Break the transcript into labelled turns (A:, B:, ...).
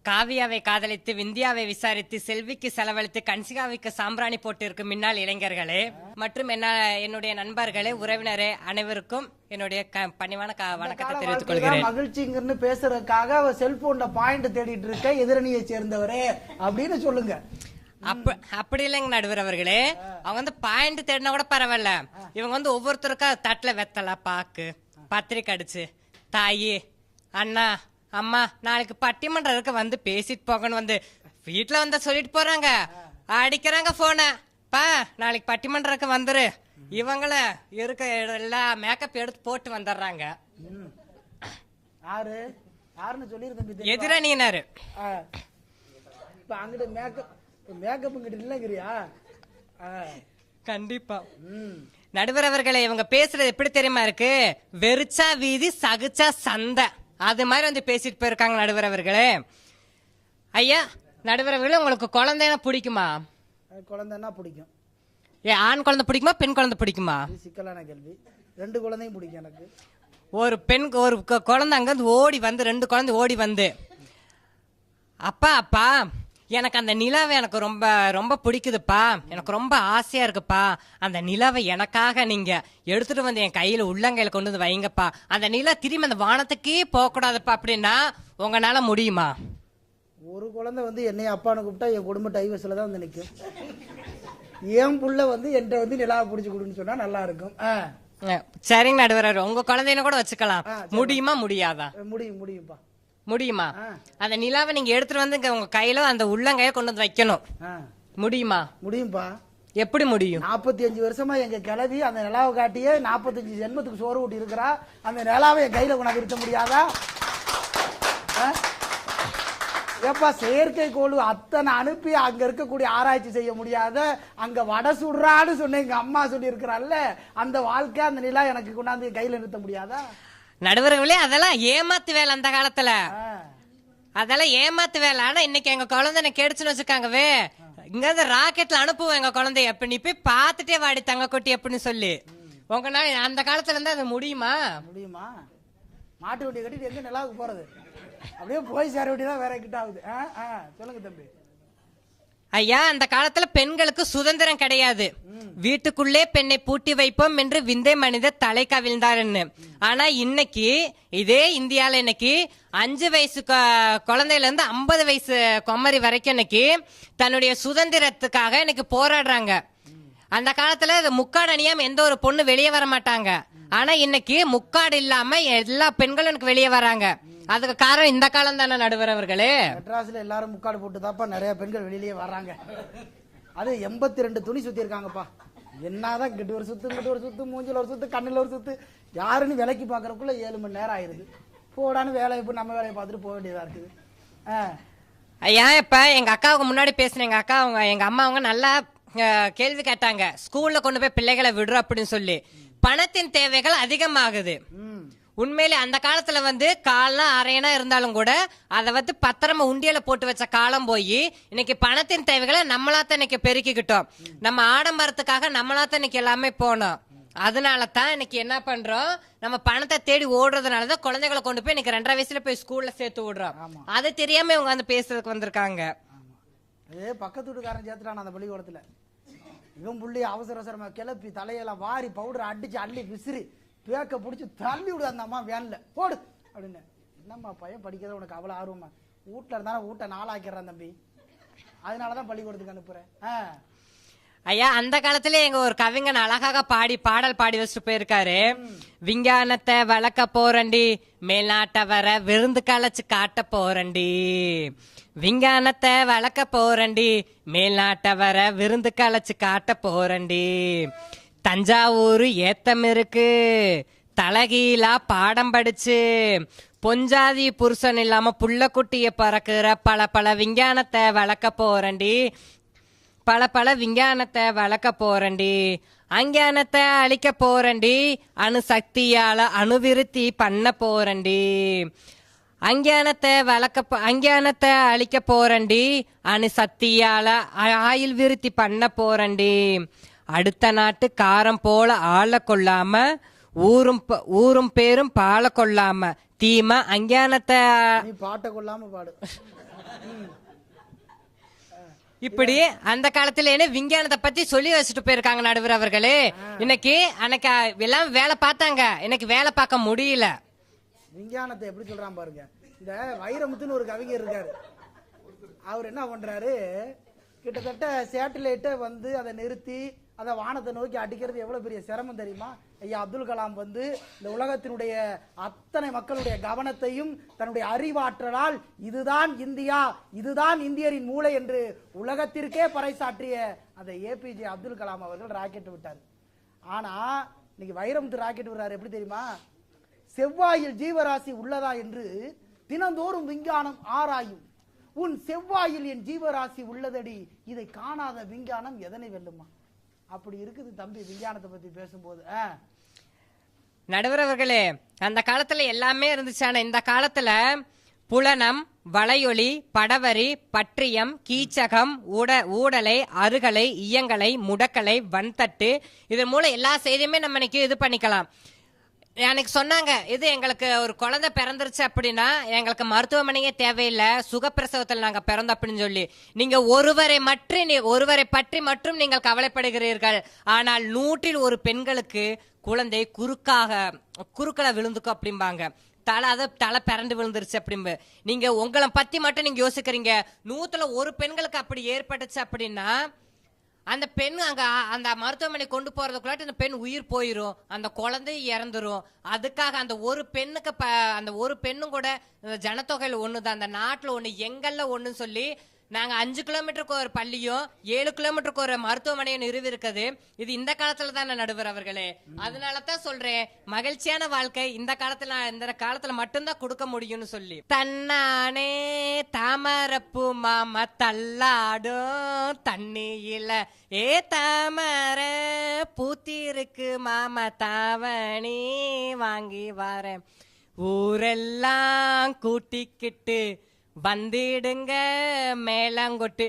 A: காவியாவை காதலித்து விந்தியாவை விசாரித்து செல்விக்கு செலவழித்து கன்சிகாவுக்கு சாம்பிராணி போட்டிருக்கும் முன்னாள் இளைஞர்களே மற்றும் என்னுடைய நண்பர்களே உறவினரே அனைவருக்கும் என்னுடைய பணிவான வணக்கத்தை தெரிவித்துக் கொள்கிறேன்.
B: மகிழ்ச்சிங்கன்னு பேசுறதுக்காக செல்போன்ல பாயிண்ட் தேடிட்டு இருக்க எதிரணியை சேர்ந்தவரே அப்படின்னு சொல்லுங்க.
A: அப்படி இல்லைங்க நடுவர் அவர்களே, அவங்க வந்து பாயிண்ட் தேடினா கூட பரவாயில்ல, இவங்க வந்து ஒவ்வொருத்தருக்கா தட்டுல வெத்தலை பாக்கு பத்திரிக்கை அடிச்சு தாயி அண்ணா அம்மா நாளைக்கு பட்டிமன்றம் இருக்க வந்து பேசிட்டு போகணும் வந்து வீட்டுல வந்து சொல்லிட்டு போறாங்க, அடிக்கிறாங்க போன பா நாளைக்கு பட்டிமன்றம் இருக்க வந்துரு, இவங்கள இருக்க எல்லா மேக்கப் எடுத்து போட்டு வந்துடுறாங்க. எதிரணியினாரு கண்டிப்பா நடுவர் அவர்களே, இவங்க பேசுறது எப்படி தெரியுமா இருக்கு, வெறிச்சா வீதி சகுச்சா சந்தை அது மாதிரி வந்து பேசிட்டு போயிருக்காங்க நடுவர் அவர்களே. ஐயா நடுவர் அவர்களே, உங்களுக்கு குழந்தைனா பிடிக்குமா?
B: குழந்தைன்னா பிடிக்கும்.
A: ஆண் குழந்தை பிடிக்குமா பெண் குழந்தை பிடிக்குமா?
B: சிக்கலான கேள்வி. ரெண்டு குழந்தையும் பிடிக்கும் எனக்கு.
A: ஒரு குழந்தை அங்கிருந்து ஓடி வந்து, ரெண்டு குழந்தை ஓடி வந்து, அப்பா அப்பா எனக்கு அந்த நிலாவை எனக்கு ரொம்ப ரொம்ப பிடிக்குதுப்பா, எனக்கு ரொம்ப ஆசையா இருக்குப்பா, அந்த நிலாவை எனக்காக நீங்க எடுத்துட்டு வந்து என் கையில உள்ளங்கையில கொண்டு வந்து வைங்கப்பா, அந்த நிலா திரும்பி அந்த வானத்துக்கே போக கூடாதுப்பா அப்படின்னா உங்களால முடியுமா?
B: ஒரு குழந்தை வந்து என்னைய அப்பான்னு கூப்பிட்டா என் குடும்ப டைவர்ஸ்ல தான் வந்து நிற்கும். என் புள்ள வந்து என்கிட்ட வந்து நிலாவை பிடிச்சி கொடுன்னு சொன்னா நல்லா இருக்கும்.
A: சரிங்க நடுவர், உங்க குழந்தைன்னு கூட வச்சுக்கலாம். முடியுமா முடியாதா?
B: முடியும்பா.
A: முடியுமா? அந்த நிலாவை நீங்க எடுத்துட்டு வந்து உங்க கையில அந்த உள்ளங்கைய கொண்டு வந்து வைக்கணும். முடியுமா?
B: முடியும்பா.
A: எப்படி முடியும்?
B: 45 வருஷமா எங்க கிளவி அந்த நிலாவை காட்டியே 45 ஜென்மத்துக்கு சோறு ஊட்டி இருக்கிறா. அந்த நிலாவை என் கையில கொண்டாந்து இருக்க முடியாதா? ஏப்பா செயற்கை கோள் அத்தனை அனுப்பி அங்க இருக்கக்கூடிய ஆராய்ச்சி செய்ய முடியாத அங்க வடை சுடுறான்னு சொன்ன எங்க அம்மா சொல்லி இருக்கிறாள்ல, அந்த வாழ்க்கை அந்த நிலா எனக்கு கொண்டாந்து கையில நிறுத்த முடியாதா?
A: நடுவர்களே, அதெல்லாம் ஏமாத்து வேலை அந்த காலத்துல, அதெல்லாம் ஏமாத்து வேலை. ஆனா இன்னைக்கு எங்க குழந்தை கேடுச்சுன்னு வச்சுக்காங்கவே, இங்க ராக்கெட்ல அனுப்புவோம் எங்க குழந்தைய, எப்ப நீ போய் பாத்துட்டே வாடி தங்க கொட்டி அப்படின்னு சொல்லி. உங்கனால அந்த காலத்துல இருந்தா அது முடியுமா?
B: மாட்டு வண்டியை கட்டிட்டு எங்க நிலாவுக்கு போறது? அப்படியே போய் சேர வேண்டியதான் வேற கிட்ட ஆகுது. சொல்லுங்க தம்பி.
A: ஐயா அந்த காலத்துல பெண்களுக்கு சுதந்திரம் கிடையாது, வீட்டுக்குள்ளே பெண்ணை பூட்டி வைப்போம் என்று விந்தை மனித தலை கவிழ்ந்தாருன்னு. ஆனா இன்னைக்கு இதே இந்தியால இன்னைக்கு 5 வயசு குழந்தையில இருந்து 50 வயசு குமரி வரைக்கும் இன்னைக்கு தன்னுடைய சுதந்திரத்துக்காக இன்னைக்கு போராடுறாங்க. அந்த காலத்துல முக்காடு அணியாம எந்த ஒரு பொண்ணு வெளியே வர மாட்டாங்க. ஆனா இன்னைக்கு முக்காடு இல்லாம எல்லா பெண்களும் எனக்கு வெளியே வராங்க. அதுக்கு காரணம் இந்த காலம் தானே நடுவர் அவர்களே.
B: மெட்ராஸ்ல எல்லாரும் முக்காடு போட்டு தாப்பா நிறைய பெண்கள் வெளியிலேயே வர்றாங்க. அது 82 துணி சுத்தி இருக்காங்கப்பா. என்னதான் கிட்ட ஒரு சுத்து கிட்ட ஒரு சுத்து மூஞ்சில ஒரு சுத்து கண்ணுல ஒரு சுத்து, யாருன்னு விலைக்கு பாக்குறதுக்குள்ள 7 மணி நேரம் ஆயிருது. போடான்னு வேலையை போய் நம்ம வேலையை பார்த்துட்டு போக வேண்டியதா இருக்குது.
A: ஐயா இப்ப எங்க அக்காவுக்கு முன்னாடி பேசின எங்க அக்கா எங்க அம்மா அவங்க நல்லா கேள்வி கேட்டாங்க, ஸ்கூல்ல கொண்டு போய் பிள்ளைகளை விடுறோம் அப்படின்னு சொல்லி. பணத்தின் தேவைகள் அதிகமாகுது. உண்மையிலே அந்த காலத்துல வந்து கால்னா அரையனா இருந்தாலும் கூட அதை வந்து பத்திரமா உண்டியல போட்டு வச்ச காலம் போய் இன்னைக்கு பணத்தின் தேவைகளை நம்மளாத்தான் இன்னைக்கு பெருக்கிக்கிட்டோம். நம்ம ஆடம்பரத்துக்காக நம்மளாத்தான் இன்னைக்கு எல்லாமே போனோம். அதனாலதான் இன்னைக்கு என்ன பண்றோம், நம்ம பணத்தை தேடி ஓடுறதுனாலதான் குழந்தைகளை கொண்டு போய் இன்னைக்கு 2.5 வயசுல போய் ஸ்கூல்ல சேர்த்து விடுறோம். அது தெரியாம இவங்க வந்து பேசுறதுக்கு வந்திருக்காங்க.
B: பக்கத்து வீட்டுக்காரன் சேர்த்துட்டான் அந்த பள்ளிக்கூடத்துல. இவன் புள்ளி அவசர அவசரமா கிளப்பி தலையெல்லாம் வாரி பவுடர் அடிச்சு அள்ளி விசிறி பேக்க பிடிச்சி தள்ளி விடு அந்த அம்மா வேன்ல போடு அப்படின்னு. என்னம்மா பையன் படிக்கிறத உனக்கு அவ்வளவு ஆர்வமா? வீட்டுல இருந்தாலும் வீட்டை நாளாக்கிறான் தம்பி, அதனாலதான் பள்ளிக்கூடத்துக்கு அனுப்புறேன்.
A: ஐயா அந்த காலத்துல எங்க ஒரு கவிஞன் அழகாக பாடல் பாடி வச்சுட்டு போயிருக்காரு. விஞ்ஞானத்தை வளர்க்க போறண்டி, மேல்நாட்ட வர விருந்து கலைச்சு காட்ட போறண்டி, விஞ்ஞானத்தை வளர்க்க போறண்டி, மேல்நாட்ட வர விருந்து கலைச்சு காட்ட போறண்டி, தஞ்சாவூர் ஏத்தம் இருக்கு தலகீழா பாடம் படிச்சு, பொஞ்சாதி புருஷன் இல்லாம புள்ள குட்டிய பறக்குற பல விஞ்ஞானத்தை வளர்க்க போறண்டி, பல விஞ்ஞானத்தை வளர்க்க போறண்டி, அஞ்ஞானத்தை அழிக்க போறண்டி, அணுசக்தியால அணுவிருத்தி பண்ண போறண்டி, அஞ்ஞானத்தை அழிக்க போறண்டி, அணுசக்தியால ஆயில் விருத்தி பண்ண போறண்டி, அடுத்த நாட்டு காரம் போல ஆள கொள்ளாம ஊரும் பேரும் பால கொள்ளாம தீமா அஞ்ஞானத்தை
B: பாட்ட கொள்ளாம பாடு.
A: இப்படி அந்த காலத்துல விஞ்ஞானத்தை பத்தி சொல்லி வச்சுட்டு போயிருக்காங்க நடுவர் அவர்களே. இன்னைக்கு அன்னைக்கு எல்லாம் வேலை பார்த்தாங்க, இன்னைக்கு வேலை பார்க்க முடியல.
B: விஞ்ஞானத்தை எப்படி சொல்றான் பாருங்க. இந்த வைரமுத்துன்னு ஒரு கவிஞர் இருக்காரு. அவர் என்ன பண்றாரு, கிட்டத்தட்ட சேட்டலைட்டை வந்து அதை நிறுத்தி அதை வானத்தை நோக்கி அடிக்கிறது எவ்வளவு பெரிய சிரமம் தெரியுமா? ஐயா அப்துல் கலாம் வந்து இந்த உலகத்தினுடைய அத்தனை மக்களுடைய கவனத்தையும் தன்னுடைய அறிவாற்றலால் இதுதான் இந்தியா, இதுதான் இந்தியரின் மூளை என்று உலகத்திற்கே பறைசாற்றிய அந்த ஏபிஜே அப்துல் கலாம் அவர்கள் ராக்கெட் விட்டார். ஆனா இன்னைக்கு வைரமுத்து ராக்கெட் விடுறாரு. எப்படி தெரியுமா? செவ்வாயில் ஜீவராசி உள்ளதா என்று தினந்தோறும் விஞ்ஞானம் ஆராயும். உன் செவ்வாயில் என் ஜீவராசி உள்ளதடி, இதை காணாத விஞ்ஞானம் எதனை வெல்லுமா? அப்படி இருக்குது தம்பி விஞ்ஞானத்தை பத்தி பேசும்போது.
A: நடுவர் அவர்களே, அந்த காலத்துல எல்லாமே இருந்துச்சு. ஆனா இந்த காலத்துல புலனம், வளையொலி, படவரி, பற்றியம், கீச்சகம், ஊடலை, அருகலை, இயங்கலை, முடக்கலை, வன்தட்டு, இதன் மூலம் எல்லா செய்தியுமே நம்ம இன்னைக்கு இது பண்ணிக்கலாம். எனக்கு சொன்னாங்க, இது எங்களுக்கு ஒரு குழந்தை பிறந்துருச்சு அப்படின்னா எங்களுக்கு மருத்துவமனையே தேவையில்லை, சுகப்பிரசவத்தில் நாங்க பிறந்தோம் அப்படின்னு சொல்லி. நீங்க ஒருவரை பற்றி மட்டும் நீங்கள் கவலைப்படுகிறீர்கள். ஆனால் 100 ஒரு பெண்களுக்கு குழந்தை குறுக்களை விழுந்துக்கும் அப்படிம்பாங்க. தலை பிறண்டு விழுந்துருச்சு அப்படிம்பு. நீங்க உங்களை பத்தி மட்டும் நீங்க யோசிக்கிறீங்க. 100 ஒரு பெண்களுக்கு அப்படி ஏற்பட்டுச்சு அப்படின்னா அந்த பெண் அங்க அந்த மருத்துவமனை கொண்டு போறதுக்குள்ளாட்டி அந்த பெண் உயிர் போயிரும், அந்த குழந்தை இறந்துரும். அதுக்காக அந்த ஒரு பெண்ணுக்கு அந்த ஒரு பெண்ணும் கூட ஜனத்தொகையில ஒண்ணுதான், அந்த நாட்டுல ஒண்ணு, எங்கல்ல ஒண்ணுன்னு சொல்லி நாங்க 5 கிலோமீட்டருக்கு ஒரு பள்ளியும் 7 கிலோமீட்டருக்கு ஒரு மருத்துவமனையும் நிறுவி இருக்குது. இது இந்த காலத்துல தான் நடுவர் அவர்களே. அதனாலதான் சொல்றேன், மகிழ்ச்சியான வாழ்க்கை இந்த காலத்துல மட்டும்தான் கொடுக்க முடியும்னு சொல்லி. தன்னானே தாமரப்பு மாமா தள்ளாடும் தண்ணியில, ஏ தாமர பூத்திருக்கு மாமா தாவணி வாங்கி வரேன், ஊரெல்லாம் கூட்டிக்கிட்டு வந்திடுங்க மேலங்கொட்டு.